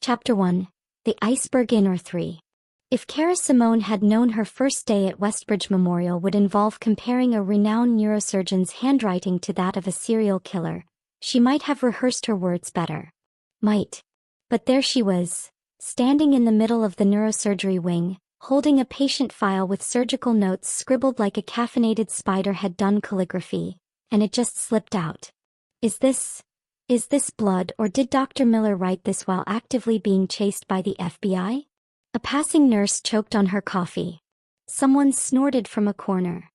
Chapter 1. The Iceberg in or 3. If Kara Simone had known her first day at Westbridge Memorial would involve comparing a renowned neurosurgeon's handwriting to that of a serial killer, she might have rehearsed her words better. But there she was, standing in the middle of the neurosurgery wing, holding a patient file with surgical notes scribbled like a caffeinated spider had done calligraphy, and it just slipped out. Is this blood, or did Dr. Miller write this while actively being chased by the FBI? A passing nurse choked on her coffee. Someone snorted from a corner.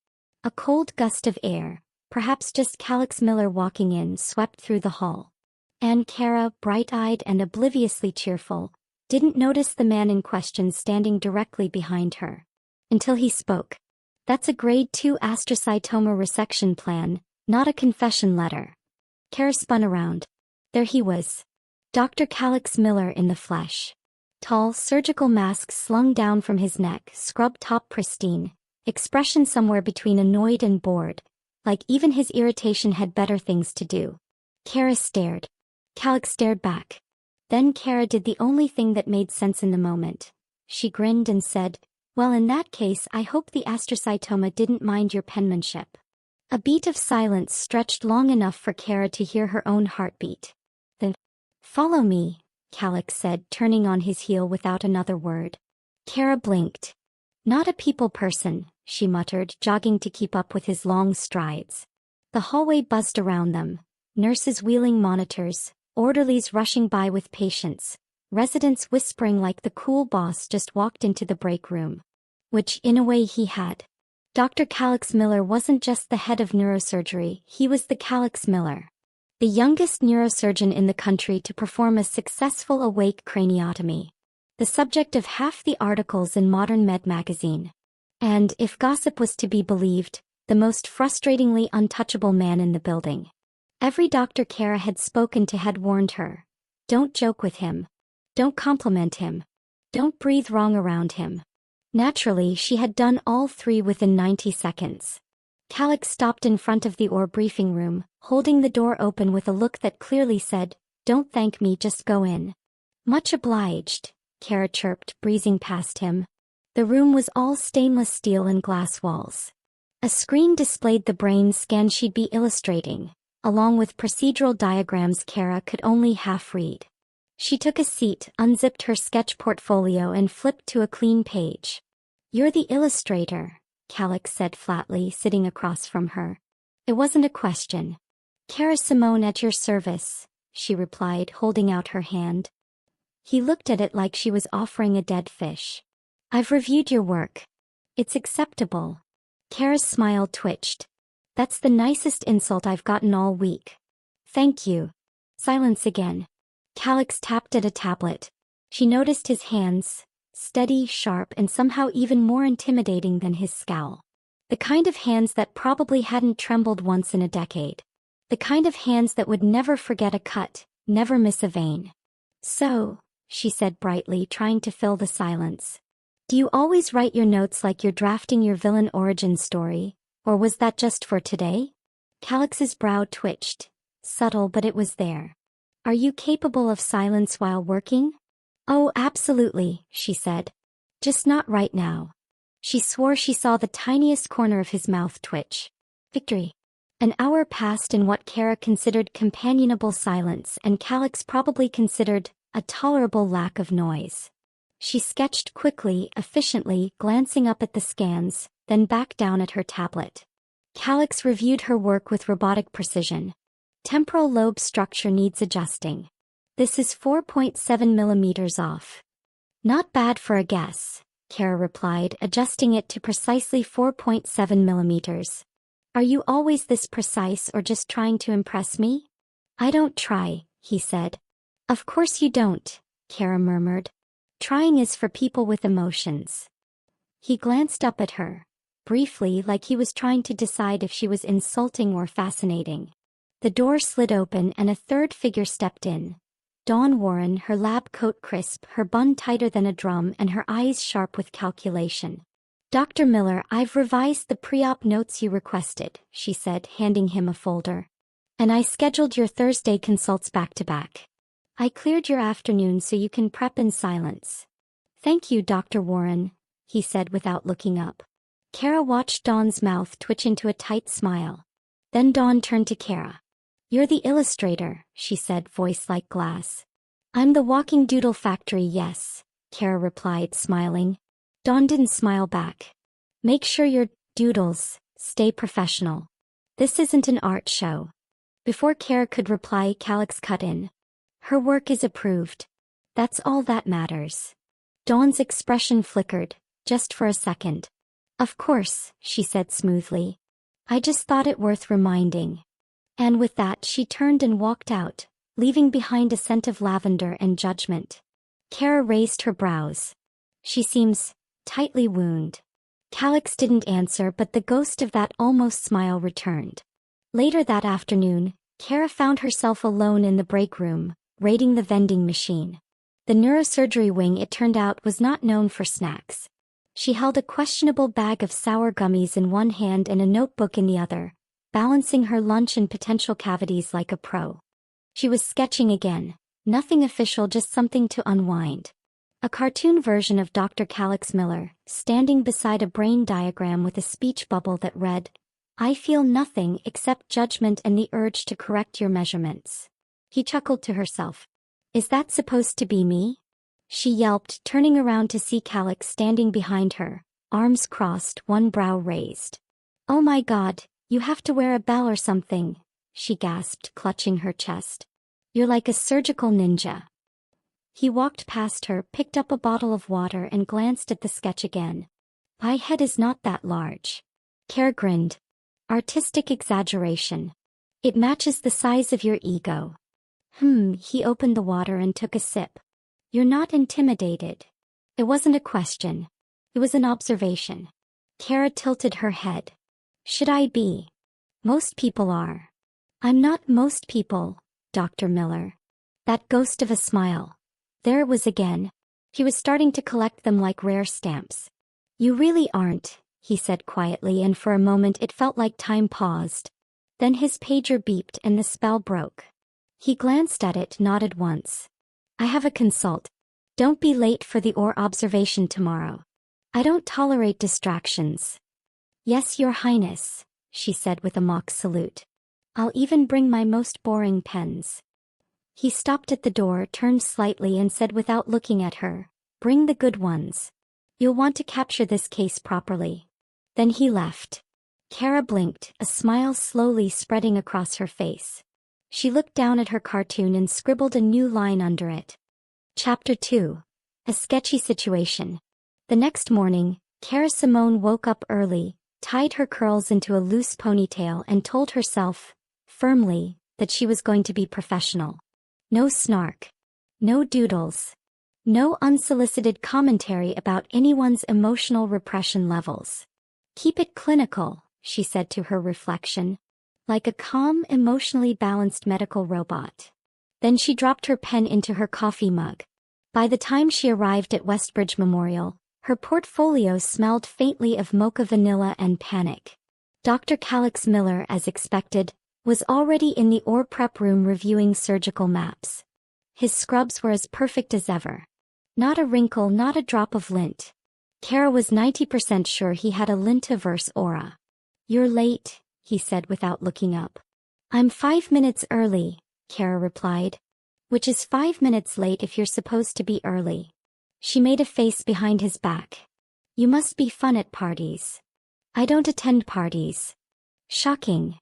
A cold gust of air, perhaps just Calix Miller walking in, swept through the hall. And Kara, bright-eyed and obliviously cheerful, didn't notice the man in question standing directly behind her. Until he spoke. That's a grade 2 astrocytoma resection plan, not a confession letter. Kara spun around. There he was. Dr. Calix Miller in the flesh. Tall, surgical mask slung down from his neck, scrub top pristine, expression somewhere between annoyed and bored, like even his irritation had better things to do. Kara stared. Calix stared back. Then Kara did the only thing that made sense in the moment. She grinned and said, "Well, in that case I hope the astrocytoma didn't mind your penmanship." A beat of silence stretched long enough for Kara to hear her own heartbeat. "Then follow me," Calix said, turning on his heel without another word. Kara blinked. "Not a people person," she muttered, jogging to keep up with his long strides. The hallway buzzed around them, nurses wheeling monitors, orderlies rushing by with patients, residents whispering like the cool boss just walked into the break room. Which, in a way, he had. Dr. Calix Miller wasn't just the head of neurosurgery, he was the Calix Miller, the youngest neurosurgeon in the country to perform a successful awake craniotomy, the subject of half the articles in Modern Med magazine, and, if gossip was to be believed, the most frustratingly untouchable man in the building. Every doctor Kara had spoken to had warned her, don't joke with him, don't compliment him, don't breathe wrong around him. Naturally, she had done all three within 90 seconds. Calix stopped in front of the OR briefing room, holding the door open with a look that clearly said, "Don't thank me, just go in." "Much obliged," Kara chirped, breezing past him. The room was all stainless steel and glass walls. A screen displayed the brain scan she'd be illustrating, along with procedural diagrams Kara could only half read. She took a seat, unzipped her sketch portfolio and flipped to a clean page. "You're the illustrator," Calix said flatly, sitting across from her. It wasn't a question. "Kara Simone at your service," she replied, holding out her hand. He looked at it like she was offering a dead fish. "I've reviewed your work. It's acceptable." Kara's smile twitched. "That's the nicest insult I've gotten all week." "Thank you." Silence again. Calix tapped at a tablet. She noticed his hands, steady, sharp, and somehow even more intimidating than his scowl. The kind of hands that probably hadn't trembled once in a decade. The kind of hands that would never forget a cut, never miss a vein. "So," she said brightly, trying to fill the silence, "do you always write your notes like you're drafting your villain origin story, or was that just for today?" Calix's brow twitched. Subtle, but it was there. "Are you capable of silence while working?" "Oh, absolutely," she said. "Just not right now." She swore she saw the tiniest corner of his mouth twitch. Victory. An hour passed in what Kara considered companionable silence and Calix probably considered a tolerable lack of noise. She sketched quickly, efficiently, glancing up at the scans, then back down at her tablet. Calix reviewed her work with robotic precision. Temporal lobe structure needs adjusting. This is 4.7 millimeters off. "Not bad for a guess," Kara replied, adjusting it to precisely 4.7 millimeters. "Are you always this precise or just trying to impress me?" "I don't try," he said. "Of course you don't," Kara murmured. "Trying is for people with emotions." He glanced up at her, briefly, like he was trying to decide if she was insulting or fascinating. The door slid open and a third figure stepped in. Dawn Warren, her lab coat crisp, her bun tighter than a drum and her eyes sharp with calculation. "Dr. Miller, I've revised the pre-op notes you requested," she said, handing him a folder. "And I scheduled your Thursday consults back-to-back." I cleared your afternoon so you can prep in silence. Thank you, Dr. Warren, he said without looking up. Kara watched Dawn's mouth twitch into a tight smile. Then Dawn turned to Kara. You're the illustrator, she said, voice like glass. I'm the walking doodle factory, yes, Kara replied, smiling. Dawn didn't smile back. Make sure your doodles stay professional. This isn't an art show. Before Kara could reply, Calix cut in. Her work is approved. That's all that matters. Dawn's expression flickered, just for a second. Of course, she said smoothly. I just thought it worth reminding. And with that she turned and walked out, leaving behind a scent of lavender and judgment. Kara raised her brows. She seems tightly wounded. Calix didn't answer, but the ghost of that almost smile returned. Later that afternoon, Kara found herself alone in the break room, raiding the vending machine. The neurosurgery wing, it turned out, was not known for snacks. She held a questionable bag of sour gummies in one hand and a notebook in the other, balancing her lunch and potential cavities like a pro. She was sketching again, nothing official, just something to unwind. A cartoon version of Dr. Calix Miller, standing beside a brain diagram with a speech bubble that read, I feel nothing except judgment and the urge to correct your measurements. He chuckled to herself. Is that supposed to be me? She yelped, turning around to see Calix standing behind her, arms crossed, one brow raised. Oh my God, you have to wear a bell or something, she gasped, clutching her chest. You're like a surgical ninja. He walked past her, picked up a bottle of water and glanced at the sketch again. My head is not that large. Kara grinned. Artistic exaggeration. It matches the size of your ego. He opened the water and took a sip. You're not intimidated. It wasn't a question. It was an observation. Kara tilted her head. Should I be? Most people are. I'm not most people, Dr. Miller. That ghost of a smile. There it was again. He was starting to collect them like rare stamps. You really aren't, he said quietly, and for a moment it felt like time paused. Then his pager beeped and the spell broke. He glanced at it, nodded once. I have a consult. Don't be late for the OR observation tomorrow. I don't tolerate distractions. Yes, Your Highness, she said with a mock salute. I'll even bring my most boring pens. He stopped at the door, turned slightly and said without looking at her, bring the good ones. You'll want to capture this case properly. Then he left. Kara blinked, a smile slowly spreading across her face. She looked down at her cartoon and scribbled a new line under it. Chapter 2. A sketchy situation. The next morning, Kara Simone woke up early, tied her curls into a loose ponytail and told herself, firmly, that she was going to be professional. No snark. No doodles. No unsolicited commentary about anyone's emotional repression levels. Keep it clinical, she said to her reflection. Like a calm, emotionally balanced medical robot. Then she dropped her pen into her coffee mug. By the time she arrived at Westbridge Memorial, her portfolio smelled faintly of mocha vanilla and panic. Dr. Calix Miller, as expected, was already in the OR prep room reviewing surgical maps. His scrubs were as perfect as ever. Not a wrinkle, not a drop of lint. Kara was 90% sure he had a lint-averse aura. You're late, he said without looking up. I'm 5 minutes early, Kara replied. Which is 5 minutes late if you're supposed to be early. She made a face behind his back. You must be fun at parties. I don't attend parties. Shocking.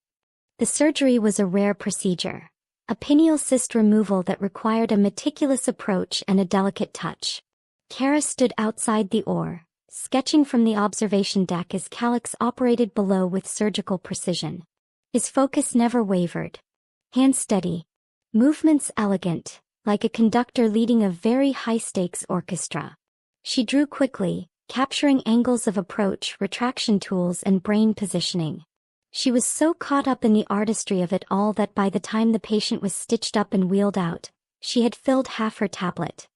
The surgery was a rare procedure. A pineal cyst removal that required a meticulous approach and a delicate touch. Kara stood outside the OR, sketching from the observation deck as Calix operated below with surgical precision. His focus never wavered. Hands steady. Movements elegant, like a conductor leading a very high-stakes orchestra. She drew quickly, capturing angles of approach, retraction tools and brain positioning. She was so caught up in the artistry of it all that by the time the patient was stitched up and wheeled out, she had filled half her tablet.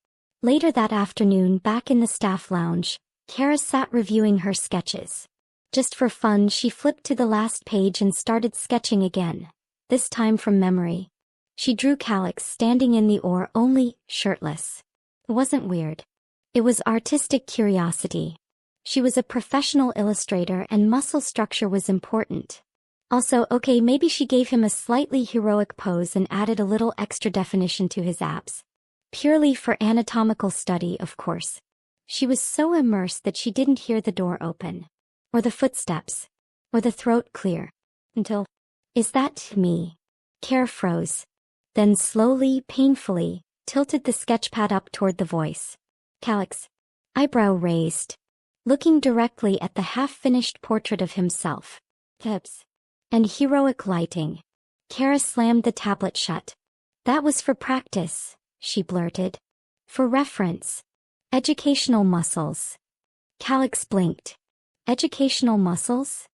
Later that afternoon, back in the staff lounge, Kara sat reviewing her sketches. Just for fun, she flipped to the last page and started sketching again, this time from memory. She drew Calix standing in the oar, only shirtless. It wasn't weird. It was artistic curiosity. She was a professional illustrator and muscle structure was important. Also, okay, maybe she gave him a slightly heroic pose and added a little extra definition to his abs. Purely for anatomical study, of course. She was so immersed that she didn't hear the door open. Or the footsteps. Or the throat clear. Until, "Is that me?" Kara froze. Then slowly, painfully, tilted the sketchpad up toward the voice. Calix. Eyebrow raised. Looking directly at the half-finished portrait of himself. Tips. And heroic lighting. Kara slammed the tablet shut. "That was for practice," she blurted. "For reference. Educational muscles." Calix blinked. "Educational muscles?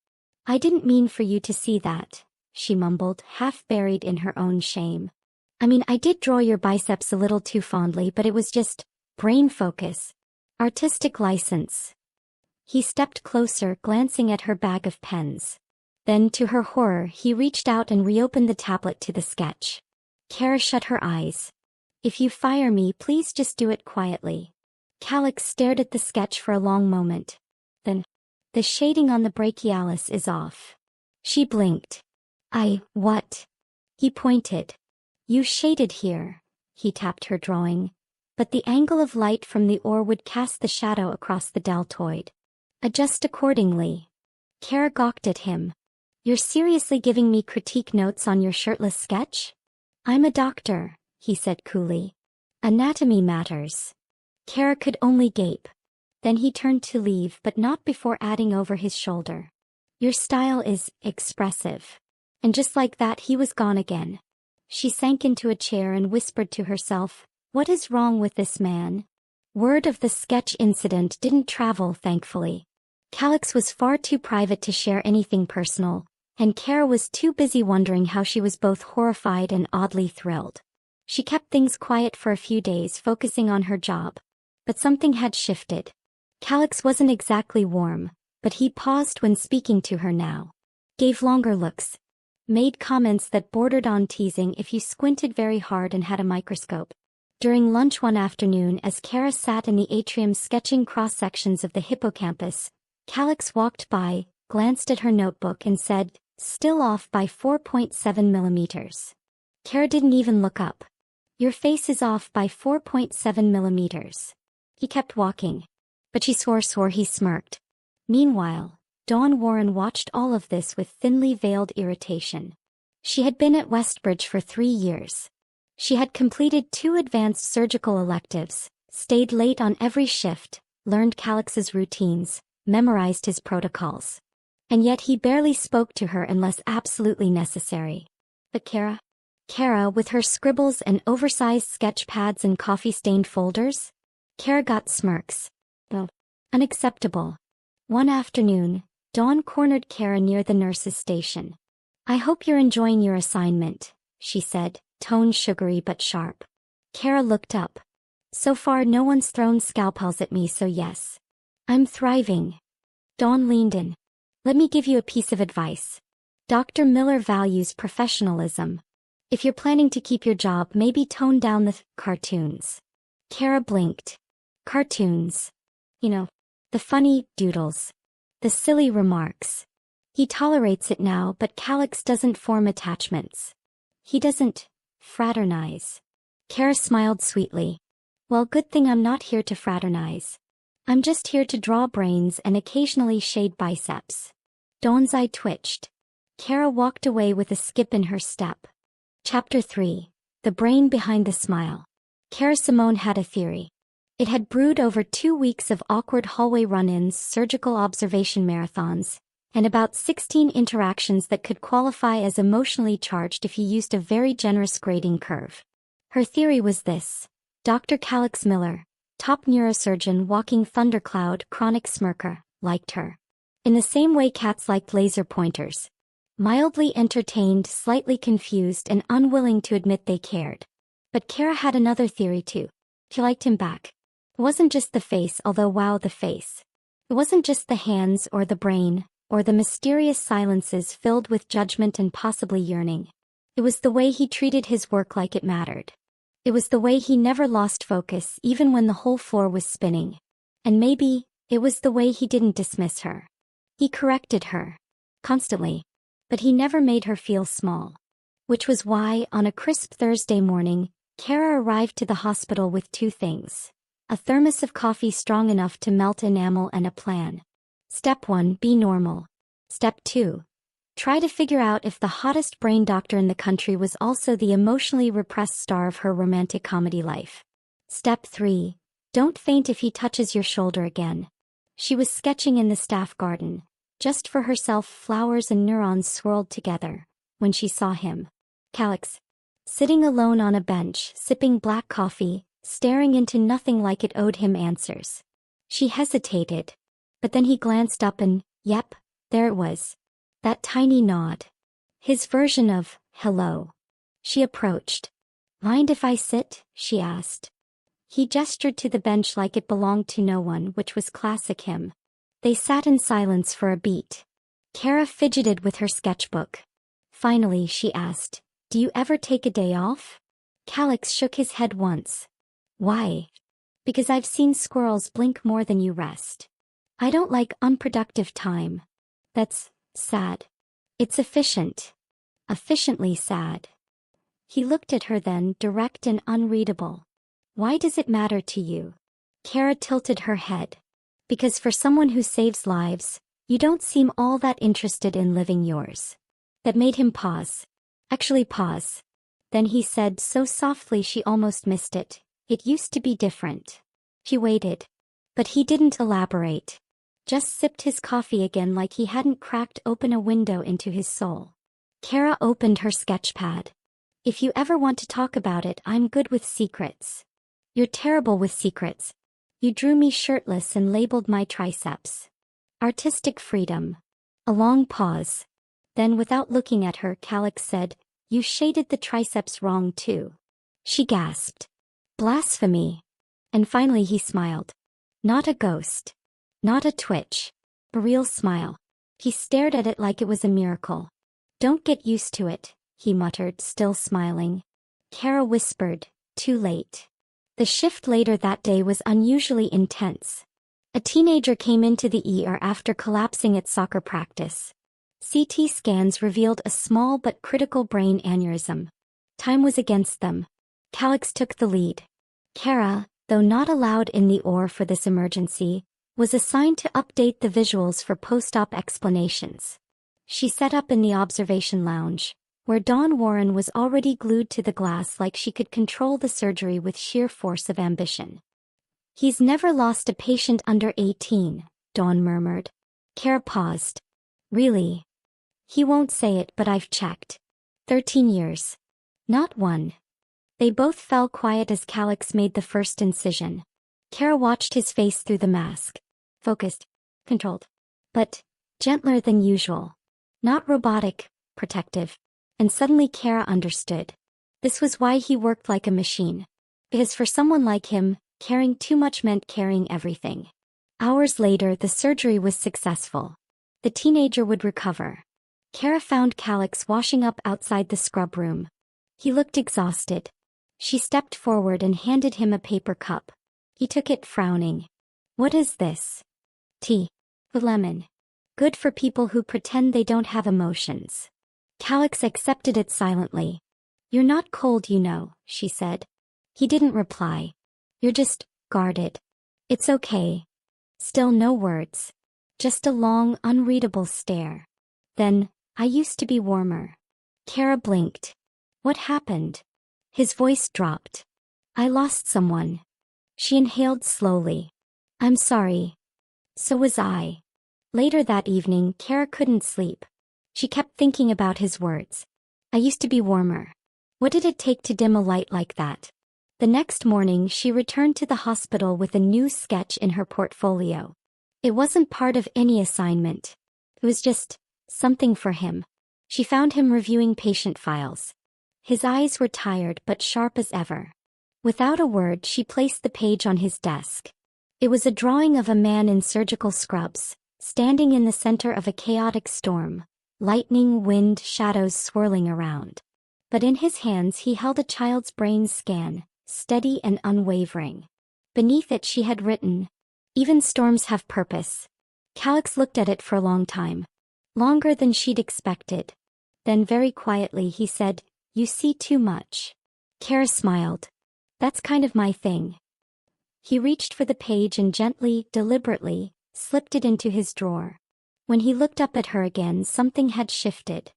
I didn't mean for you to see that," she mumbled, half buried in her own shame. "I mean, I did draw your biceps a little too fondly, but it was just brain focus. Artistic license." He stepped closer, glancing at her bag of pens. Then, to her horror, he reached out and reopened the tablet to the sketch. Kara shut her eyes. "If you fire me, please just do it quietly." Calix stared at the sketch for a long moment. Then, "The shading on the brachialis is off." She blinked. What?" He pointed. "You shaded here." He tapped her drawing. "But the angle of light from the oar would cast the shadow across the deltoid. Adjust accordingly." Kara gawked at him. "You're seriously giving me critique notes on your shirtless sketch?" "I'm a doctor," he said coolly. "Anatomy matters." Kara could only gape. Then he turned to leave, but not before adding over his shoulder, "Your style is expressive." And just like that he was gone again. She sank into a chair and whispered to herself, "What is wrong with this man?" Word of the sketch incident didn't travel, thankfully. Calix was far too private to share anything personal, and Kara was too busy wondering how she was both horrified and oddly thrilled. She kept things quiet for a few days, focusing on her job. But something had shifted. Calix wasn't exactly warm, but he paused when speaking to her now. Gave longer looks. Made comments that bordered on teasing if you squinted very hard and had a microscope. During lunch one afternoon, as Kara sat in the atrium sketching cross-sections of the hippocampus, Calix walked by, glanced at her notebook and said, "Still off by 4.7 millimeters." Kara didn't even look up. "Your face is off by 4.7 millimeters. He kept walking. But she swore he smirked. Meanwhile, Dawn Warren watched all of this with thinly veiled irritation. She had been at Westbridge for 3 years. She had completed 2 advanced surgical electives, stayed late on every shift, learned Calix's routines, memorized his protocols. And yet he barely spoke to her unless absolutely necessary. But Kara, with her scribbles and oversized sketch pads and coffee-stained folders? Kara got smirks. Oh, unacceptable. One afternoon, Dawn cornered Kara near the nurse's station. "I hope you're enjoying your assignment," she said, tone sugary but sharp. Kara looked up. "So far no one's thrown scalpels at me, so yes. I'm thriving." Dawn leaned in. "Let me give you a piece of advice. Dr. Miller values professionalism. If you're planning to keep your job, maybe tone down the cartoons." Kara blinked. Cartoons. You know, the funny doodles. The silly remarks. He tolerates it now, but Calix doesn't form attachments. He doesn't fraternize. Kara smiled sweetly. "Well, good thing I'm not here to fraternize. I'm just here to draw brains and occasionally shade biceps." Dawn's eye twitched. Kara walked away with a skip in her step. Chapter 3. The Brain Behind the Smile. Kara Simone had a theory. It had brewed over 2 weeks of awkward hallway run-ins, surgical observation marathons, and about 16 interactions that could qualify as emotionally charged if you used a very generous grading curve. Her theory was this: Dr. Calix Miller, top neurosurgeon walking thundercloud, chronic smirker, liked her. In the same way cats liked laser pointers. Mildly entertained, slightly confused, and unwilling to admit they cared. But Kara had another theory too. She liked him back. It wasn't just the face, although wow, the face. It wasn't just the hands or the brain, or the mysterious silences filled with judgment and possibly yearning. It was the way he treated his work like it mattered. It was the way he never lost focus even when the whole floor was spinning. And maybe, it was the way he didn't dismiss her. He corrected her. Constantly. But he never made her feel small. Which was why, on a crisp Thursday morning, Kara arrived to the hospital with two things. A thermos of coffee strong enough to melt enamel and a plan. Step 1, be normal. Step 2. Try to figure out if the hottest brain doctor in the country was also the emotionally repressed star of her romantic comedy life. Step 3. Don't faint if he touches your shoulder again. She was sketching in the staff garden, just for herself, flowers and neurons swirled together, when she saw him. Calix. Sitting alone on a bench, sipping black coffee, staring into nothing like it owed him answers. She hesitated. But then he glanced up and, yep, there it was. That tiny nod. His version of, hello. She approached. Mind if I sit? She asked. He gestured to the bench like it belonged to no one, which was classic him. They sat in silence for a beat. Kara fidgeted with her sketchbook. Finally, she asked, do you ever take a day off? Calix shook his head once. Why? Because I've seen squirrels blink more than you rest. I don't like unproductive time. That's sad. It's efficient. Efficiently sad. He looked at her then, direct and unreadable. Why does it matter to you? Kara tilted her head. Because for someone who saves lives, you don't seem all that interested in living yours. That made him pause. Actually pause. Then he said so softly she almost missed it, it used to be different. She waited. But he didn't elaborate. Just sipped his coffee again like he hadn't cracked open a window into his soul. Kara opened her sketchpad. If you ever want to talk about it, I'm good with secrets. You're terrible with secrets. You drew me shirtless and labeled my triceps. Artistic freedom. A long pause. Then without looking at her, Calix said, you shaded the triceps wrong too. She gasped. Blasphemy. And finally he smiled. Not a ghost. Not a twitch. A real smile. He stared at it like it was a miracle. Don't get used to it, he muttered, still smiling. Kara whispered, too late. The shift later that day was unusually intense. A teenager came into the ER after collapsing at soccer practice. CT scans revealed a small but critical brain aneurysm. Time was against them. Calix took the lead. Kara, though not allowed in the OR for this emergency, was assigned to update the visuals for post-op explanations. She set up in the observation lounge, where Dawn Warren was already glued to the glass like she could control the surgery with sheer force of ambition. He's never lost a patient under 18, Dawn murmured. Kara paused. Really? He won't say it, but I've checked. 13 years. Not one. They both fell quiet as Calix made the first incision. Kara watched his face through the mask. Focused. Controlled. But gentler than usual. Not robotic, protective. And suddenly Kara understood. This was why he worked like a machine. Because for someone like him, caring too much meant carrying everything. Hours later, the surgery was successful. The teenager would recover. Kara found Calix washing up outside the scrub room. He looked exhausted. She stepped forward and handed him a paper cup. He took it, frowning. What is this? Tea. With lemon. Good for people who pretend they don't have emotions. Calix accepted it silently. You're not cold, you know, she said. He didn't reply. You're just guarded. It's okay. Still no words. Just a long, unreadable stare. Then, I used to be warmer. Kara blinked. What happened? His voice dropped. I lost someone. She inhaled slowly. I'm sorry. So was I. Later that evening, Kara couldn't sleep. She kept thinking about his words. I used to be warmer. What did it take to dim a light like that? The next morning, she returned to the hospital with a new sketch in her portfolio. It wasn't part of any assignment. It was just something for him. She found him reviewing patient files. His eyes were tired but sharp as ever. Without a word, she placed the page on his desk. It was a drawing of a man in surgical scrubs, standing in the center of a chaotic storm, lightning, wind, shadows swirling around. but in his hands he held a child's brain scan, steady and unwavering. Beneath it she had written, "Even storms have purpose." Calix looked at it for a long time. Longer than she'd expected. Then very quietly he said, "You see too much." Kara smiled. "That's kind of my thing." He reached for the page and gently, deliberately, slipped it into his drawer. When he looked up at her again, something had shifted.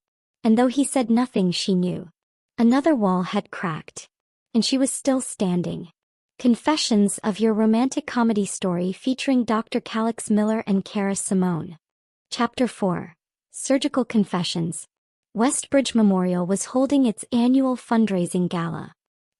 And though he said nothing, she knew. Another wall had cracked. And she was still standing. Confessions of Your Romantic Comedy Story featuring Dr. Calix Miller and Kara Simone. Chapter 4. Surgical Confessions. Westbridge Memorial was holding its annual fundraising gala.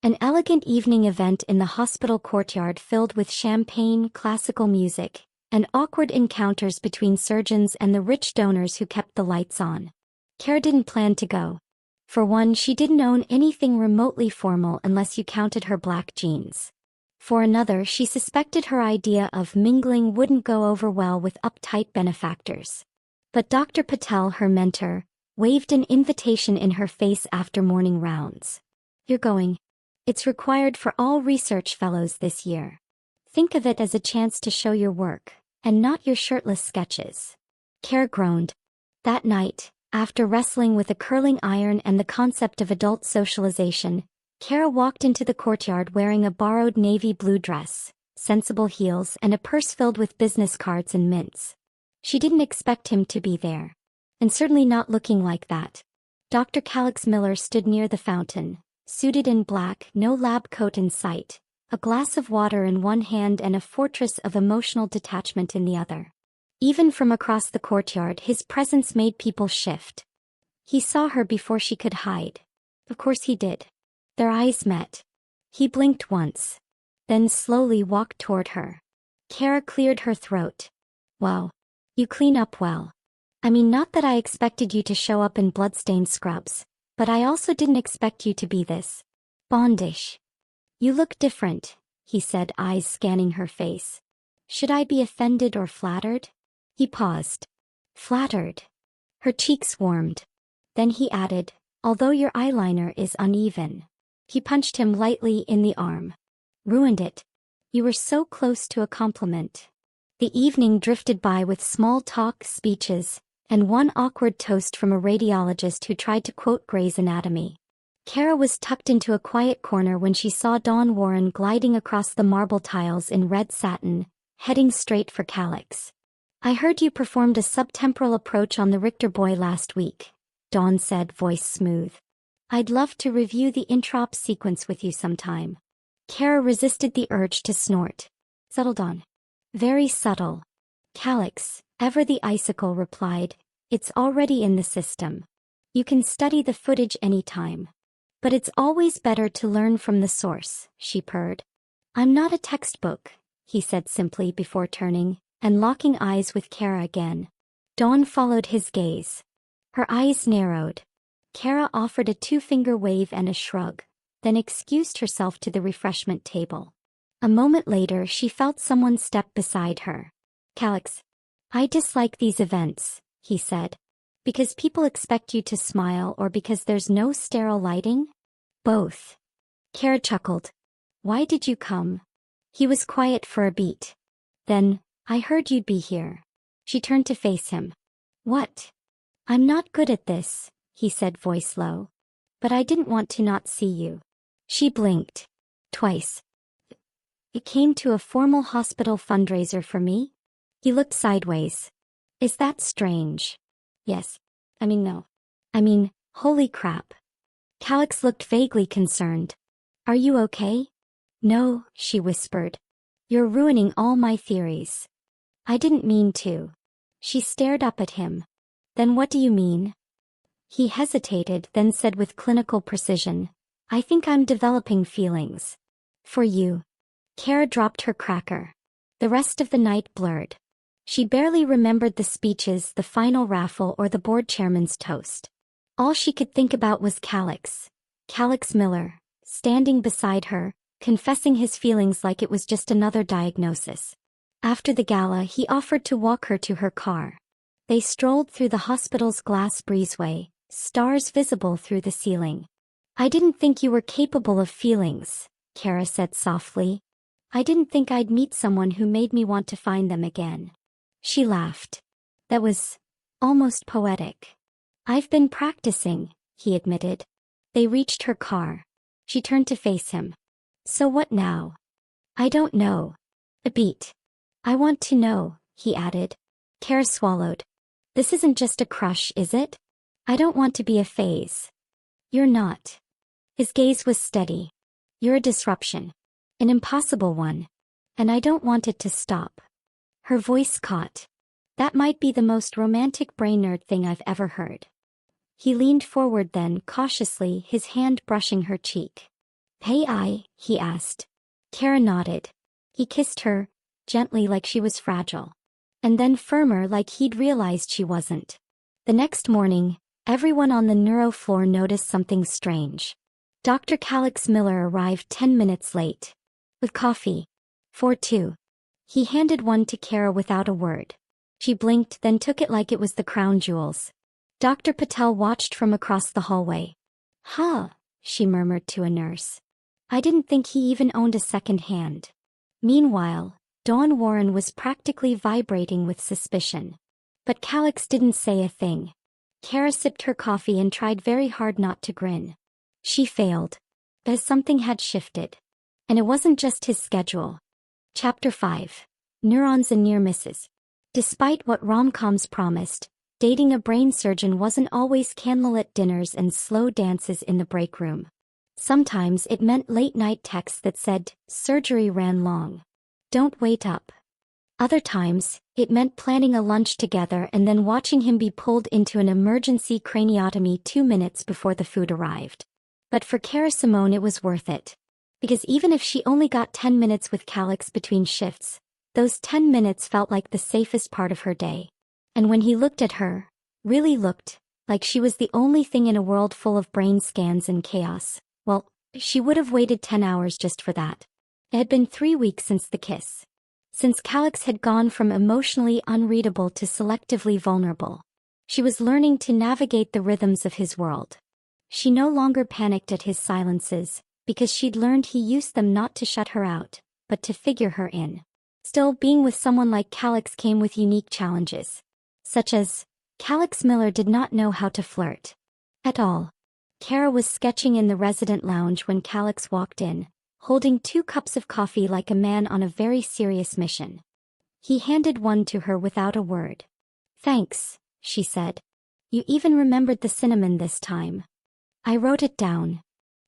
An elegant evening event in the hospital courtyard filled with champagne, classical music, and awkward encounters between surgeons and the rich donors who kept the lights on. Kara didn't plan to go. For one, she didn't own anything remotely formal unless you counted her black jeans. For another, she suspected her idea of mingling wouldn't go over well with uptight benefactors. But Dr. Patel, her mentor, waved an invitation in her face after morning rounds. "You're going. It's required for all research fellows this year. Think of it as a chance to show your work, and not your shirtless sketches." Kara groaned. That night, after wrestling with a curling iron and the concept of adult socialization, Kara walked into the courtyard wearing a borrowed navy blue dress, sensible heels and a purse filled with business cards and mints. She didn't expect him to be there. And certainly not looking like that. Dr. Calix Miller stood near the fountain, suited in black, no lab coat in sight, a glass of water in one hand and a fortress of emotional detachment in the other. Even from across the courtyard, his presence made people shift. He saw her before she could hide. Of course he did. Their eyes met. He blinked once. Then slowly walked toward her. Kara cleared her throat. "Wow. You clean up well. I mean, not that I expected you to show up in bloodstained scrubs, but I also didn't expect you to be this bondish. You look different," he said, eyes scanning her face. "Should I be offended or flattered?" He paused. "Flattered." Her cheeks warmed. Then he added, "Although your eyeliner is uneven." He punched him lightly in the arm. "Ruined it. You were so close to a compliment." The evening drifted by with small talk, speeches, and one awkward toast from a radiologist who tried to quote Gray's Anatomy. Kara was tucked into a quiet corner when she saw Dawn Warren gliding across the marble tiles in red satin, heading straight for Calix. "I heard you performed a subtemporal approach on the Richter boy last week," Dawn said, voice smooth. "I'd love to review the introp sequence with you sometime." Kara resisted the urge to snort. "Subtle, Dawn." "Very subtle." "Calix," ever the icicle replied, "it's already in the system. You can study the footage anytime. But it's always better to learn from the source," she purred. "I'm not a textbook," he said simply before turning and locking eyes with Kara again. Dawn followed his gaze. Her eyes narrowed. Kara offered a two-finger wave and a shrug, then excused herself to the refreshment table. A moment later she felt someone step beside her. "Calix, I dislike these events," he said. "Because people expect you to smile or because there's no sterile lighting?" "Both." Kara chuckled. "Why did you come?" He was quiet for a beat. Then, "I heard you'd be here." She turned to face him. "What?" "I'm not good at this," he said, voice low. "But I didn't want to not see you." She blinked. "Twice. It came to a formal hospital fundraiser for me?" He looked sideways. "Is that strange?" "Yes. No. Holy crap." Calix looked vaguely concerned. "Are you okay?" "No," she whispered. "You're ruining all my theories." "I didn't mean to." She stared up at him. "Then what do you mean?" He hesitated, then said with clinical precision, "I think I'm developing feelings. For you." Kara dropped her cracker. The rest of the night blurred. She barely remembered the speeches, the final raffle, or the board chairman's toast. All she could think about was Calix Miller, standing beside her, confessing his feelings like it was just another diagnosis. After the gala, he offered to walk her to her car. They strolled through the hospital's glass breezeway, stars visible through the ceiling. I didn't think you were capable of feelings, Kara said softly. I didn't think I'd meet someone who made me want to find them again. She laughed. That was almost poetic. I've been practicing, he admitted. They reached her car. She turned to face him. So what now? I don't know. A beat. I want to know, he added. Kara swallowed. This isn't just a crush, is it? I don't want to be a phase. You're not. His gaze was steady. You're a disruption. An impossible one. And I don't want it to stop. Her voice caught. That might be the most romantic brain nerd thing I've ever heard. He leaned forward then, cautiously, his hand brushing her cheek. Hey, he asked. Kara nodded. He kissed her, gently like she was fragile. And then firmer like he'd realized she wasn't. The next morning, everyone on the neuro floor noticed something strange. Dr. Calix Miller arrived 10 minutes late. With coffee. For two. He handed one to Kara without a word. She blinked, then took it like it was the crown jewels. Dr. Patel watched from across the hallway. Huh, she murmured to a nurse. I didn't think he even owned a second hand. Meanwhile, Dawn Warren was practically vibrating with suspicion. But Calix didn't say a thing. Kara sipped her coffee and tried very hard not to grin. She failed. As something had shifted. And it wasn't just his schedule. Chapter 5. Neurons and Near Misses. Despite what rom-coms promised, dating a brain surgeon wasn't always candlelit dinners and slow dances in the break room. Sometimes it meant late-night texts that said, surgery ran long. Don't wait up. Other times, it meant planning a lunch together and then watching him be pulled into an emergency craniotomy 2 minutes before the food arrived. But for Kara Simone it was worth it. Because even if she only got 10 minutes with Calix between shifts, those 10 minutes felt like the safest part of her day. And when he looked at her, really looked, like she was the only thing in a world full of brain scans and chaos, well, she would have waited 10 hours just for that. It had been 3 weeks since the kiss. Since Calix had gone from emotionally unreadable to selectively vulnerable. She was learning to navigate the rhythms of his world. She no longer panicked at his silences, because she'd learned he used them not to shut her out, but to figure her in. Still, being with someone like Calix came with unique challenges. Such as, Calix Miller did not know how to flirt. At all. Kara was sketching in the resident lounge when Calix walked in, holding 2 cups of coffee like a man on a very serious mission. He handed one to her without a word. Thanks, she said. You even remembered the cinnamon this time. I wrote it down.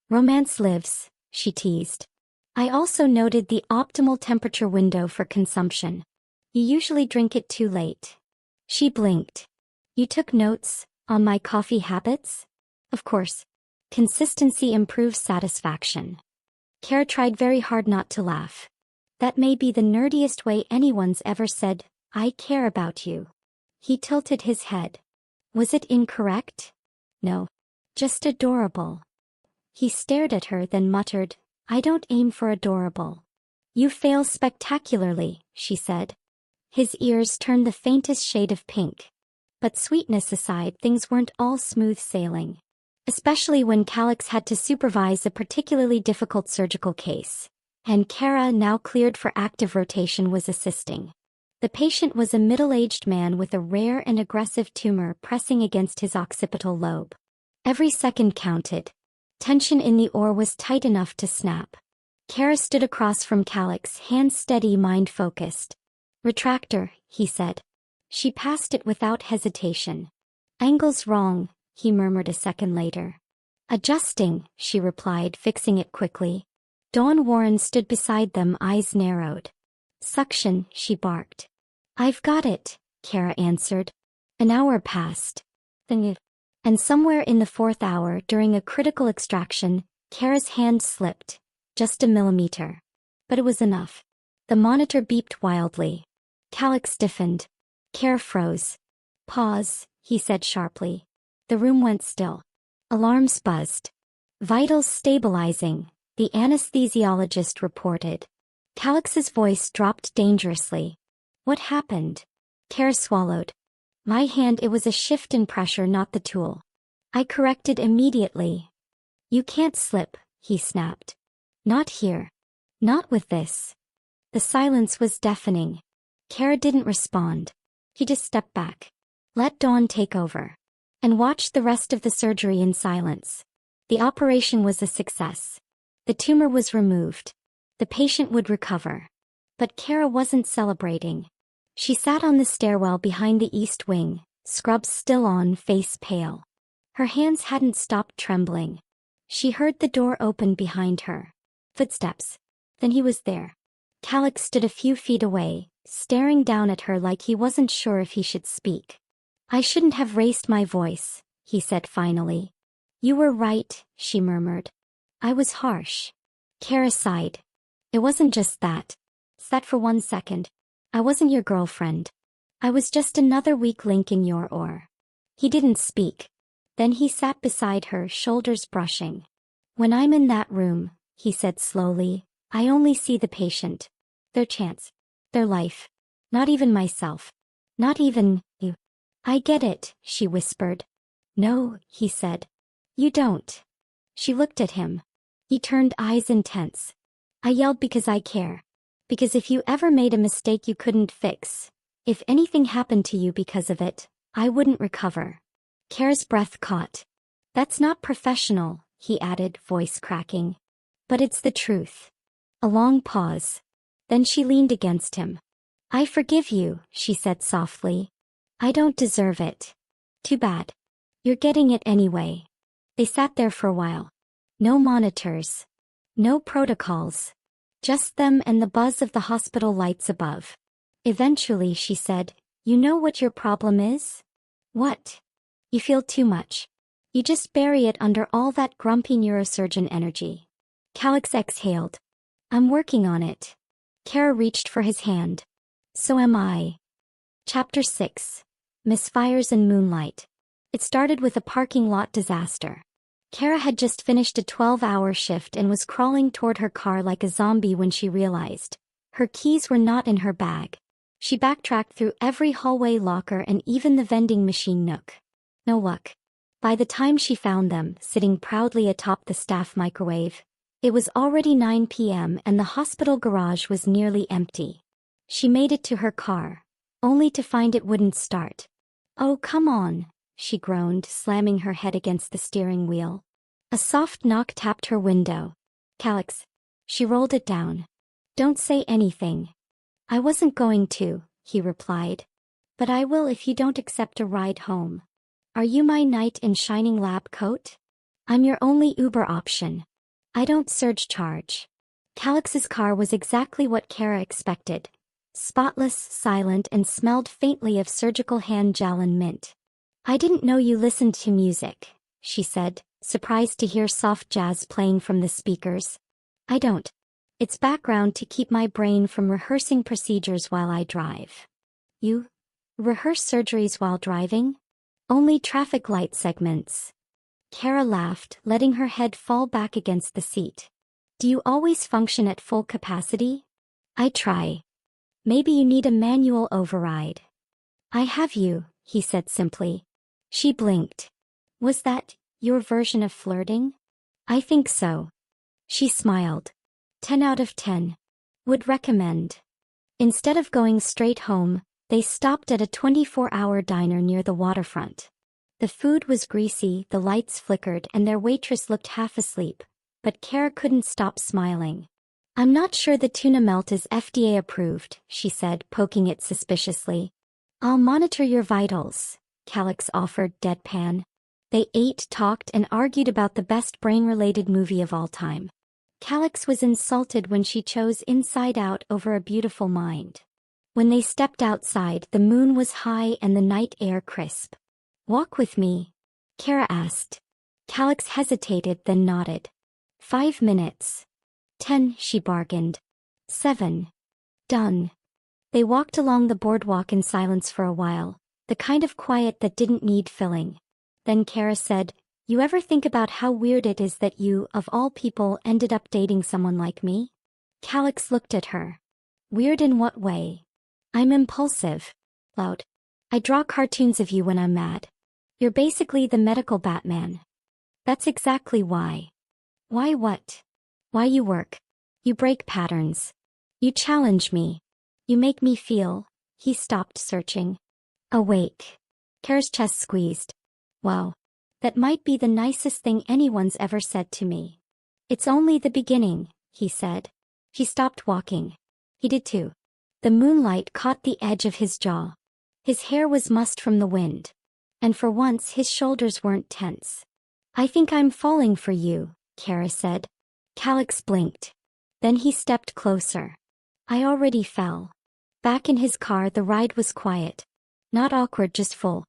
Romance lives, she teased. I also noted the optimal temperature window for consumption. You usually drink it too late. She blinked. You took notes on my coffee habits? Of course. Consistency improves satisfaction. Kara tried very hard not to laugh. That may be the nerdiest way anyone's ever said, I care about you. He tilted his head. Was it incorrect? No. Just adorable. He stared at her then muttered, I don't aim for adorable. You fail spectacularly, she said. His ears turned the faintest shade of pink. But sweetness aside, things weren't all smooth sailing. Especially when Calix had to supervise a particularly difficult surgical case. And Kara, now cleared for active rotation, was assisting. The patient was a middle-aged man with a rare and aggressive tumor pressing against his occipital lobe. Every second counted. Tension in the oar was tight enough to snap. Kara stood across from Calix, hands steady, mind focused. Retractor, he said. She passed it without hesitation. Angle's wrong, he murmured a second later. Adjusting, she replied, fixing it quickly. Dawn Warren stood beside them, eyes narrowed. Suction, she barked. I've got it, Kara answered. An hour passed. And somewhere in the 4th hour, during a critical extraction, Kara's hand slipped. Just a millimeter. But it was enough. The monitor beeped wildly. Calix stiffened. Kara froze. Pause, he said sharply. The room went still. Alarms buzzed. Vitals stabilizing, the anesthesiologist reported. Calix's voice dropped dangerously. What happened? Kara swallowed. My hand, it was a shift in pressure, not the tool. I corrected immediately. You can't slip, he snapped. Not here. Not with this. The silence was deafening. Kara didn't respond. He just stepped back. Let Dawn take over. And watched the rest of the surgery in silence. The operation was a success. The tumor was removed. The patient would recover. But Kara wasn't celebrating. She sat on the stairwell behind the east wing, scrubs still on, face pale. Her hands hadn't stopped trembling. She heard the door open behind her. Footsteps. Then he was there. Calix stood a few feet away, staring down at her like he wasn't sure if he should speak. I shouldn't have raised my voice, he said finally. You were right, she murmured. I was harsh. Kara sighed. It wasn't just that. Sat for 1 second. I wasn't your girlfriend. I was just another weak link in your oar. He didn't speak. Then he sat beside her, shoulders brushing. When I'm in that room, he said slowly, I only see the patient. Their chance. Their life. Not even myself. Not even you. I get it, she whispered. No, he said. You don't. She looked at him. He turned, eyes intense. I yelled because I care. Because if you ever made a mistake you couldn't fix, if anything happened to you because of it, I wouldn't recover. Kara's breath caught. That's not professional, he added, voice cracking. But it's the truth. A long pause. Then she leaned against him. I forgive you, she said softly. I don't deserve it. Too bad. You're getting it anyway. They sat there for a while. No monitors. No protocols. Just them and the buzz of the hospital lights above. Eventually she said, You know what your problem is? What? You feel too much. You just bury it under all that grumpy neurosurgeon energy. Calix exhaled. I'm working on it. Kara reached for his hand. So am I. Chapter 6. Misfires in Moonlight. It started with a parking lot disaster. Kara had just finished a 12-hour shift and was crawling toward her car like a zombie when she realized her keys were not in her bag. She backtracked through every hallway locker and even the vending machine nook. No luck. By the time she found them, sitting proudly atop the staff microwave, it was already 9 p.m. and the hospital garage was nearly empty. She made it to her car, only to find it wouldn't start. Oh, come on, she groaned, slamming her head against the steering wheel. A soft knock tapped her window. Calix. She rolled it down. Don't say anything. I wasn't going to, he replied. But I will if you don't accept a ride home. Are you my knight in shining lab coat? I'm your only Uber option. I don't surge charge. Calix's car was exactly what Kara expected. Spotless, silent, and smelled faintly of surgical hand gel and mint. I didn't know you listened to music, she said, surprised to hear soft jazz playing from the speakers. I don't. It's background to keep my brain from rehearsing procedures while I drive. You rehearse surgeries while driving? Only traffic light segments. Kara laughed, letting her head fall back against the seat. Do you always function at full capacity? I try. Maybe you need a manual override. I have you, he said simply. She blinked. Was that your version of flirting? I think so. She smiled. 10 out of 10. Would recommend. Instead of going straight home, they stopped at a 24-hour diner near the waterfront. The food was greasy, the lights flickered, and their waitress looked half asleep, but Kara couldn't stop smiling. I'm not sure the tuna melt is FDA approved, she said, poking it suspiciously. I'll monitor your vitals, Calix offered deadpan. They ate, talked, and argued about the best brain-related movie of all time. Calix was insulted when she chose Inside Out over A Beautiful Mind. When they stepped outside, the moon was high and the night air crisp. Walk with me? Kara asked. Calix hesitated, then nodded. 5 minutes. 10, she bargained. 7. Done. They walked along the boardwalk in silence for a while, the kind of quiet that didn't need filling. Then Kara said, You ever think about how weird it is that you, of all people, ended up dating someone like me? Calix looked at her. Weird in what way? I'm impulsive. Loud. I draw cartoons of you when I'm mad. You're basically the medical Batman. That's exactly why. Why what? Why you work? You break patterns. You challenge me. You make me feel. He stopped searching. Awake. Kara's chest squeezed. Wow. That might be the nicest thing anyone's ever said to me. It's only the beginning, he said. She stopped walking. He did too. The moonlight caught the edge of his jaw. His hair was mussed from the wind. And for once his shoulders weren't tense. I think I'm falling for you, Kara said. Calix blinked. Then he stepped closer. I already fell. Back in his car the ride was quiet. Not awkward, just full.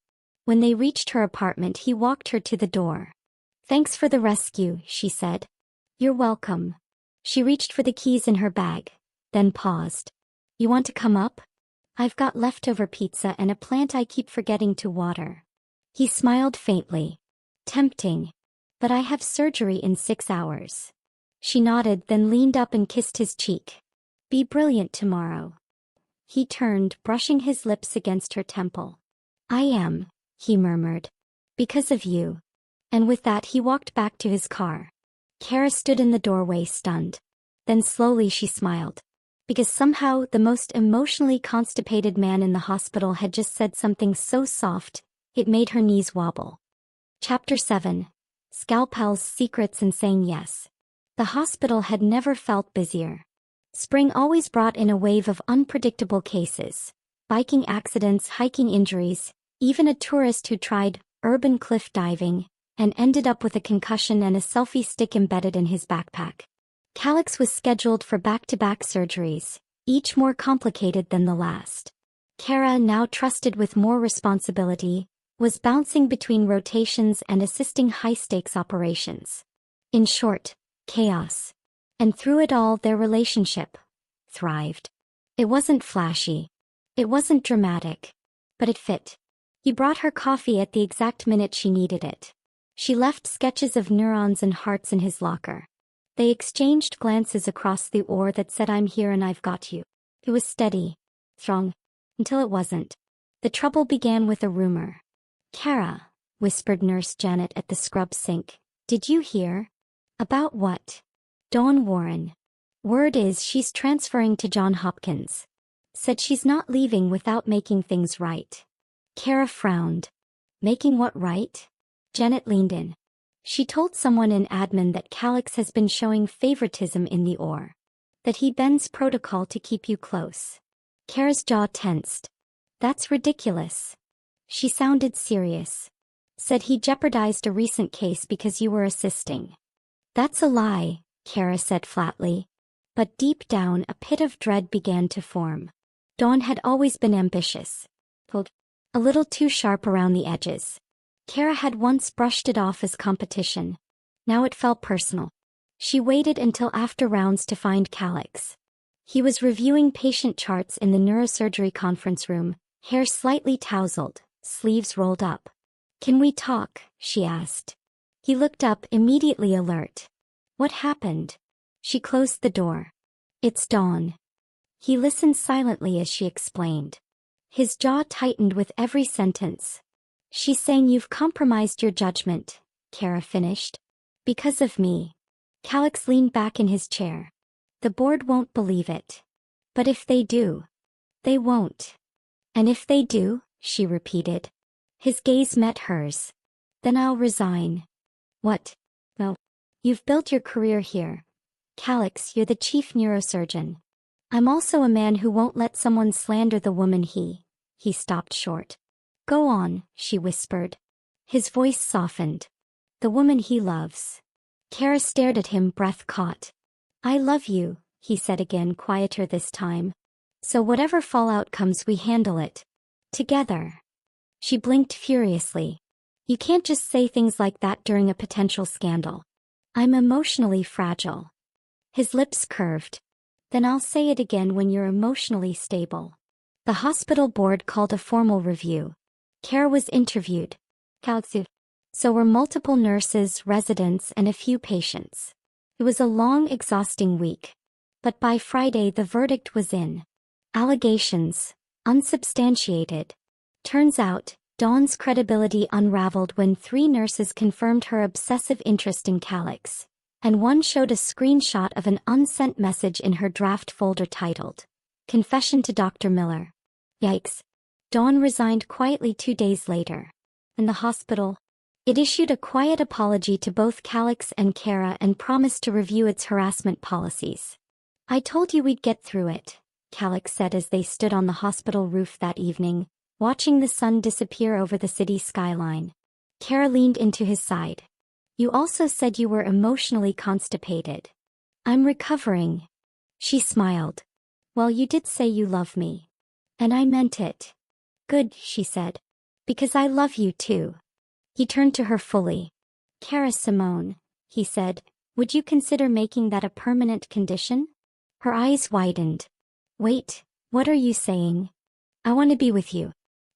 When they reached her apartment he walked her to the door. Thanks for the rescue, she said. You're welcome. She reached for the keys in her bag, then paused. You want to come up? I've got leftover pizza and a plant I keep forgetting to water. He smiled faintly. Tempting. But I have surgery in 6 hours. She nodded, then leaned up and kissed his cheek. Be brilliant tomorrow. He turned, brushing his lips against her temple. I am, he murmured. Because of you. And with that he walked back to his car. Kara stood in the doorway, stunned. Then slowly she smiled. Because somehow the most emotionally constipated man in the hospital had just said something so soft, it made her knees wobble. Chapter 7. Scalpels, Secrets and Saying Yes. The hospital had never felt busier. Spring always brought in a wave of unpredictable cases. Biking accidents, hiking injuries, even a tourist who tried urban cliff diving and ended up with a concussion and a selfie stick embedded in his backpack. Calix was scheduled for back-to-back surgeries, each more complicated than the last. Kara, now trusted with more responsibility, was bouncing between rotations and assisting high-stakes operations. In short, chaos. And through it all their relationship thrived. It wasn't flashy. It wasn't dramatic. But it fit. He brought her coffee at the exact minute she needed it. She left sketches of neurons and hearts in his locker. They exchanged glances across the oar that said I'm here and I've got you. It was steady. Strong. Until it wasn't. The trouble began with a rumor. Kara, whispered Nurse Janet at the scrub sink. Did you hear? About what? Dawn Warren. Word is she's transferring to Johns Hopkins. Said she's not leaving without making things right. Kara frowned. Making what right? Janet leaned in. She told someone in admin that Calix has been showing favoritism in the OR. That he bends protocol to keep you close. Kara's jaw tensed. That's ridiculous. She sounded serious. Said he jeopardized a recent case because you were assisting. That's a lie, Kara said flatly. But deep down a pit of dread began to form. Dawn had always been ambitious. Pulled a little too sharp around the edges. Kara had once brushed it off as competition. Now it felt personal. She waited until after rounds to find Calix. He was reviewing patient charts in the neurosurgery conference room, hair slightly tousled, sleeves rolled up. Can we talk? She asked. He looked up, immediately alert. What happened? She closed the door. It's Dawn. He listened silently as she explained. His jaw tightened with every sentence. She's saying you've compromised your judgment, Kara finished. Because of me. Calix leaned back in his chair. The board won't believe it. But if they do. They won't. And if they do, she repeated. His gaze met hers. Then I'll resign. What? Well, you've built your career here. Calix, you're the chief neurosurgeon. I'm also a man who won't let someone slander the woman he stopped short. Go on, she whispered. His voice softened. The woman he loves. Kara stared at him, breath caught. I love you, he said again, quieter this time. So whatever fallout comes, we handle it. Together. She blinked furiously. You can't just say things like that during a potential scandal. I'm emotionally fragile. His lips curved. Then I'll say it again when you're emotionally stable. The hospital board called a formal review. Kara was interviewed. So were multiple nurses, residents, and a few patients. It was a long, exhausting week. But by Friday the verdict was in. Allegations. Unsubstantiated. Turns out, Dawn's credibility unraveled when 3 nurses confirmed her obsessive interest in Calix. and one showed a screenshot of an unsent message in her draft folder titled, Confession to Dr. Miller. Yikes. Dawn resigned quietly 2 days later. In the hospital, it issued a quiet apology to both Calix and Kara and promised to review its harassment policies. I told you we'd get through it, Calix said as they stood on the hospital roof that evening, watching the sun disappear over the city skyline. Kara leaned into his side. You also said you were emotionally constipated. I'm recovering. She smiled. Well, you did say you love me. And I meant it. Good, she said. Because I love you too. He turned to her fully. Kara Simone, he said, would you consider making that a permanent condition? Her eyes widened. Wait, what are you saying? I want to be with you.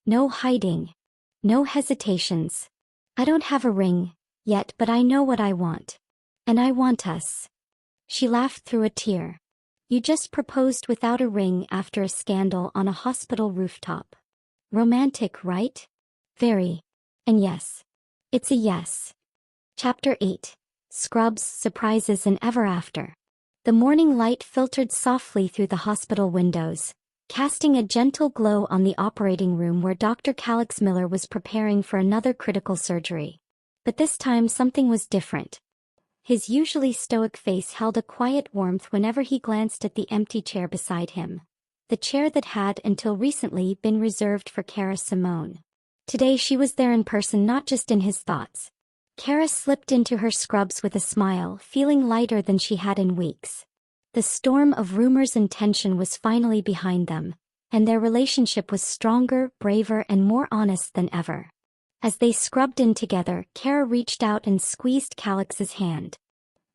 No hiding. No hesitations. I don't have a ring yet, but I know what I want. And I want us. She laughed through a tear. You just proposed without a ring after a scandal on a hospital rooftop. Romantic, right? Very. And yes. It's a yes. Chapter 8. Scrubs, Surprises and Ever After. The morning light filtered softly through the hospital windows, casting a gentle glow on the operating room where Dr. Calix Miller was preparing for another critical surgery. But this time something was different. His usually stoic face held a quiet warmth whenever he glanced at the empty chair beside him, the chair that had until recently been reserved for Kara Simone. Today she was there in person, not just in his thoughts. Kara slipped into her scrubs with a smile, feeling lighter than she had in weeks. The storm of rumors and tension was finally behind them, and their relationship was stronger, braver and more honest than ever. As they scrubbed in together, Kara reached out and squeezed Calix's hand.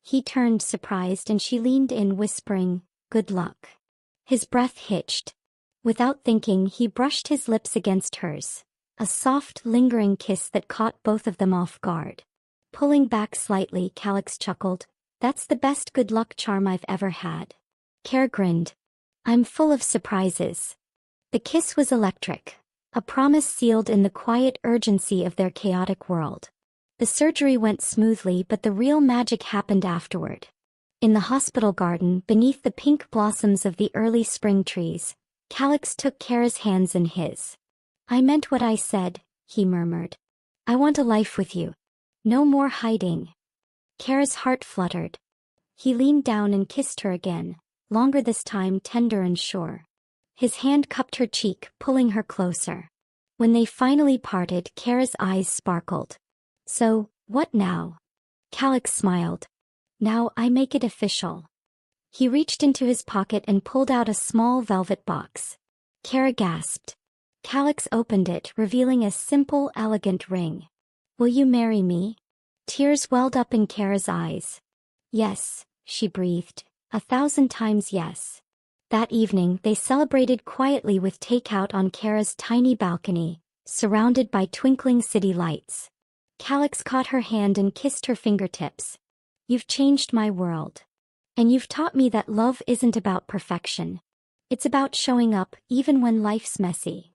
He turned surprised and she leaned in, whispering, "Good luck." His breath hitched. Without thinking, he brushed his lips against hers, a soft, lingering kiss that caught both of them off guard. Pulling back slightly, Calix chuckled, "That's the best good luck charm I've ever had." Kara grinned. "I'm full of surprises." The kiss was electric. A promise sealed in the quiet urgency of their chaotic world. The surgery went smoothly, but the real magic happened afterward. In the hospital garden, beneath the pink blossoms of the early spring trees, Calix took Kara's hands in his. "I meant what I said," he murmured. "I want a life with you. No more hiding." Kara's heart fluttered. He leaned down and kissed her again, longer this time, tender and sure. His hand cupped her cheek, pulling her closer. When they finally parted, Kara's eyes sparkled. "So, what now?" Calix smiled. "Now I make it official." He reached into his pocket and pulled out a small velvet box. Kara gasped. Calix opened it, revealing a simple, elegant ring. "Will you marry me?" Tears welled up in Kara's eyes. "Yes," she breathed, 1,000 times yes. That evening they celebrated quietly with takeout on Kara's tiny balcony, surrounded by twinkling city lights. Calix caught her hand and kissed her fingertips. "You've changed my world. And you've taught me that love isn't about perfection. It's about showing up, even when life's messy."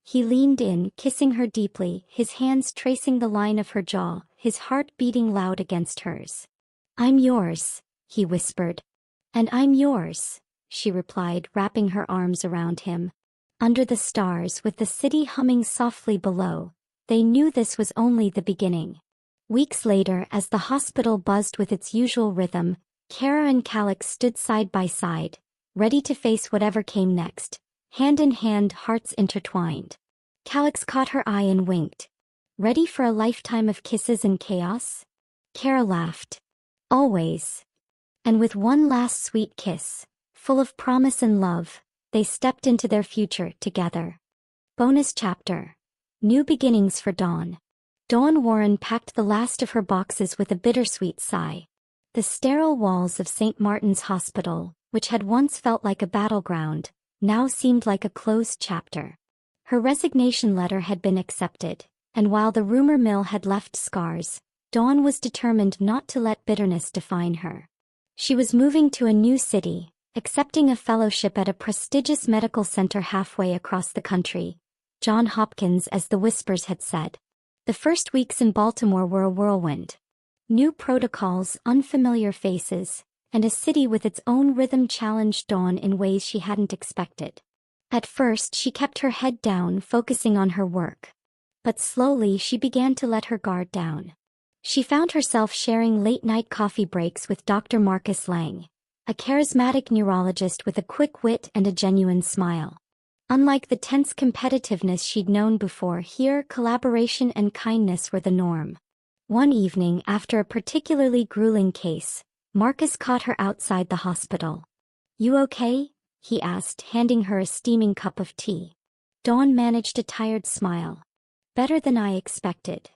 He leaned in, kissing her deeply, his hands tracing the line of her jaw, his heart beating loud against hers. "I'm yours," he whispered. "And I'm yours," she replied, wrapping her arms around him. Under the stars, with the city humming softly below, they knew this was only the beginning. Weeks later, as the hospital buzzed with its usual rhythm, Kara and Calix stood side by side, ready to face whatever came next, hand in hand, hearts intertwined. Calix caught her eye and winked. "Ready for a lifetime of kisses and chaos?" Kara laughed. "Always." And with one last sweet kiss, full of promise and love, they stepped into their future together. Bonus chapter. New beginnings for Dawn. Dawn Warren packed the last of her boxes with a bittersweet sigh. The sterile walls of St. Martin's Hospital, which had once felt like a battleground, now seemed like a closed chapter. Her resignation letter had been accepted, and while the rumor mill had left scars, Dawn was determined not to let bitterness define her. She was moving to a new city, accepting a fellowship at a prestigious medical center halfway across the country, John Hopkins, as the whispers had said. The first weeks in Baltimore were a whirlwind. New protocols, unfamiliar faces, and a city with its own rhythm challenged Dawn in ways she hadn't expected. At first she kept her head down, focusing on her work. But slowly she began to let her guard down. She found herself sharing late-night coffee breaks with Dr. Marcus Lang, a charismatic neurologist with a quick wit and a genuine smile. Unlike the tense competitiveness she'd known before, here collaboration and kindness were the norm. One evening, after a particularly grueling case, Marcus caught her outside the hospital. "You okay?" he asked, handing her a steaming cup of tea. Dawn managed a tired smile. "Better than I expected."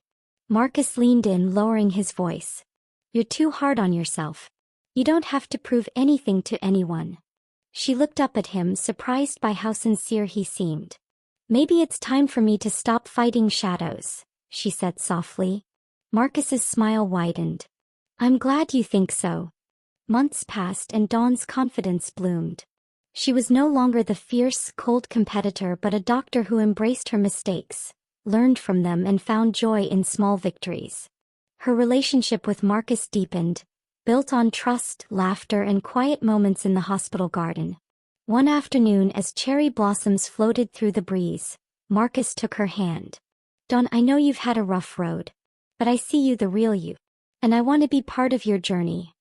Marcus leaned in, lowering his voice. "You're too hard on yourself. You don't have to prove anything to anyone." She looked up at him, surprised by how sincere he seemed. "Maybe it's time for me to stop fighting shadows," she said softly. Marcus's smile widened. "I'm glad you think so." Months passed and Dawn's confidence bloomed. She was no longer the fierce, cold competitor but a doctor who embraced her mistakes, learned from them and found joy in small victories. Her relationship with Marcus deepened, built on trust, laughter and quiet moments in the hospital garden. One afternoon, as cherry blossoms floated through the breeze, Marcus took her hand. "Dawn, I know you've had a rough road. But I see you, the real you. And I want to be part of your journey."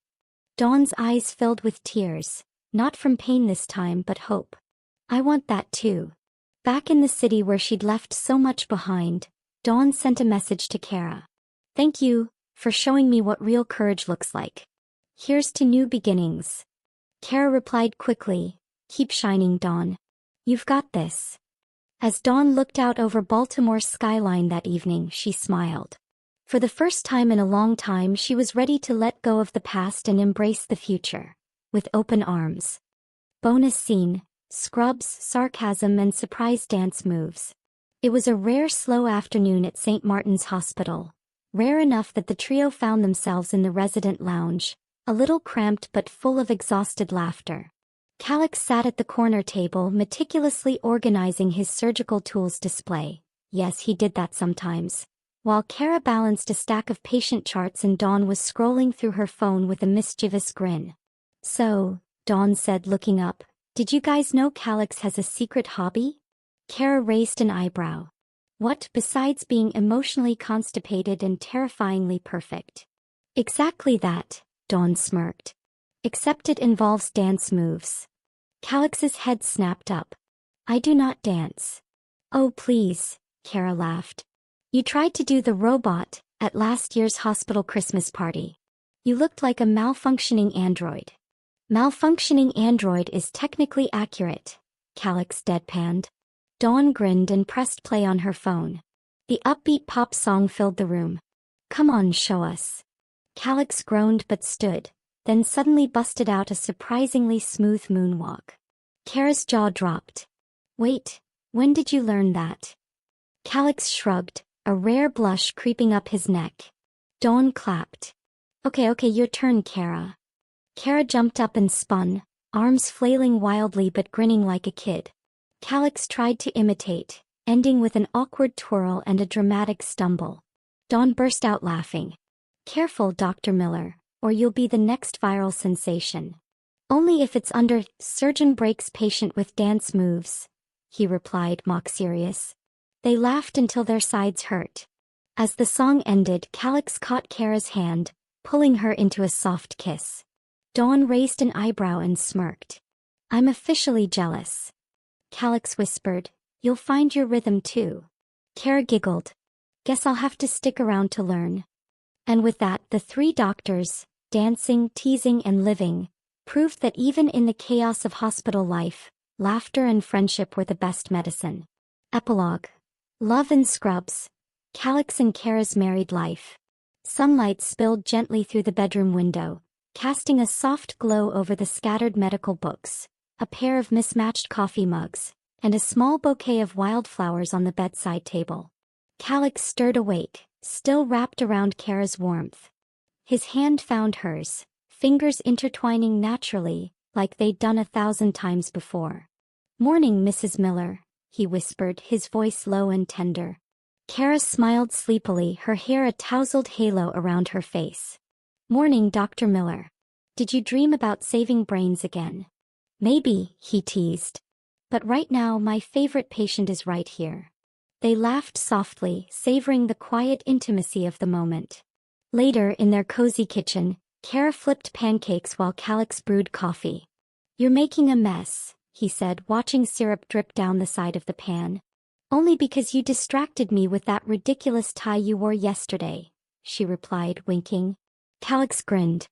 Dawn's eyes filled with tears, not from pain this time but hope. "I want that too." Back in the city where she'd left so much behind, Dawn sent a message to Kara. "Thank you for showing me what real courage looks like. Here's to new beginnings." Kara replied quickly, "Keep shining, Dawn. You've got this." As Dawn looked out over Baltimore's skyline that evening, she smiled. For the first time in a long time, she was ready to let go of the past and embrace the future, with open arms. Bonus scene: scrubs, sarcasm and surprise dance moves. It was a rare slow afternoon at St. Martin's Hospital, rare enough that the trio found themselves in the resident lounge, a little cramped but full of exhausted laughter. Calix sat at the corner table, meticulously organizing his surgical tools display. Yes, he did that sometimes. While Kara balanced a stack of patient charts and Dawn was scrolling through her phone with a mischievous grin. "So," Dawn said, looking up, "did you guys know Calix has a secret hobby?" Kara raised an eyebrow. "What, besides being emotionally constipated and terrifyingly perfect?" "Exactly that," Dawn smirked. "Except it involves dance moves." Calix's head snapped up. "I do not dance." "Oh please," Kara laughed. "You tried to do the robot at last year's hospital Christmas party. You looked like a malfunctioning android." "Malfunctioning android is technically accurate," Calix deadpanned. Dawn grinned and pressed play on her phone. The upbeat pop song filled the room. "Come on, show us." Calix groaned but stood, then suddenly busted out a surprisingly smooth moonwalk. Kara's jaw dropped. "Wait, when did you learn that?" Calix shrugged, a rare blush creeping up his neck. Dawn clapped. Okay, your turn, Kara." Kara jumped up and spun, arms flailing wildly but grinning like a kid. Calix tried to imitate, ending with an awkward twirl and a dramatic stumble. Dawn burst out laughing. "Careful, Dr. Miller, or you'll be the next viral sensation." "Only if it's under surgeon breaks patient with dance moves," he replied, mock serious. They laughed until their sides hurt. As the song ended, Calix caught Kara's hand, pulling her into a soft kiss. Dawn raised an eyebrow and smirked. "I'm officially jealous." Calix whispered, "You'll find your rhythm too." Kara giggled. "Guess I'll have to stick around to learn." And with that, the three doctors, dancing, teasing and living, proved that even in the chaos of hospital life, laughter and friendship were the best medicine. Epilogue. Love and scrubs. Calix and Kara's married life. Sunlight spilled gently through the bedroom window, casting a soft glow over the scattered medical books, a pair of mismatched coffee mugs, and a small bouquet of wildflowers on the bedside table. Calix stirred awake, still wrapped around Kara's warmth. His hand found hers, fingers intertwining naturally, like they'd done 1,000 times before. "Morning, Mrs. Miller," he whispered, his voice low and tender. Kara smiled sleepily, her hair a tousled halo around her face. Morning, Dr. Miller. Did you dream about saving brains again? Maybe, he teased. But right now my favorite patient is right here. They laughed softly, savoring the quiet intimacy of the moment. Later, in their cozy kitchen, Kara flipped pancakes while Calix brewed coffee. You're making a mess, he said, watching syrup drip down the side of the pan. Only because you distracted me with that ridiculous tie you wore yesterday, she replied, winking. Calix grinned.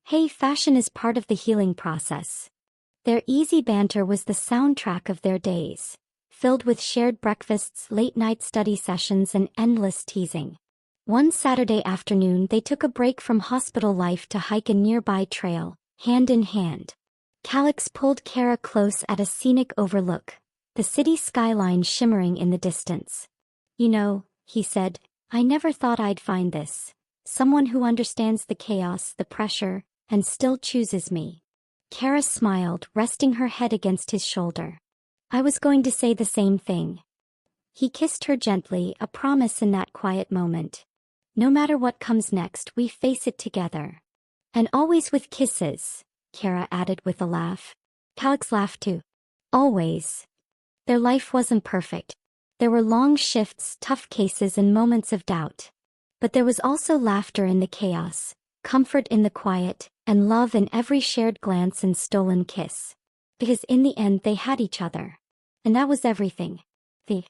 Hey, fashion is part of the healing process. Their easy banter was the soundtrack of their days, filled with shared breakfasts, late-night study sessions, and endless teasing. One Saturday afternoon they took a break from hospital life to hike a nearby trail, hand in hand. Calix pulled Kara close at a scenic overlook, the city skyline shimmering in the distance. You know, he said, I never thought I'd find this. Someone who understands the chaos, the pressure, and still chooses me. Kara smiled, resting her head against his shoulder. I was going to say the same thing. He kissed her gently, a promise in that quiet moment. No matter what comes next, we face it together. And always with kisses, Kara added with a laugh. Calix laughed too. Always. Their life wasn't perfect. There were long shifts, tough cases, and moments of doubt. But there was also laughter in the chaos, comfort in the quiet, and love in every shared glance and stolen kiss. Because in the end they had each other. And that was everything. The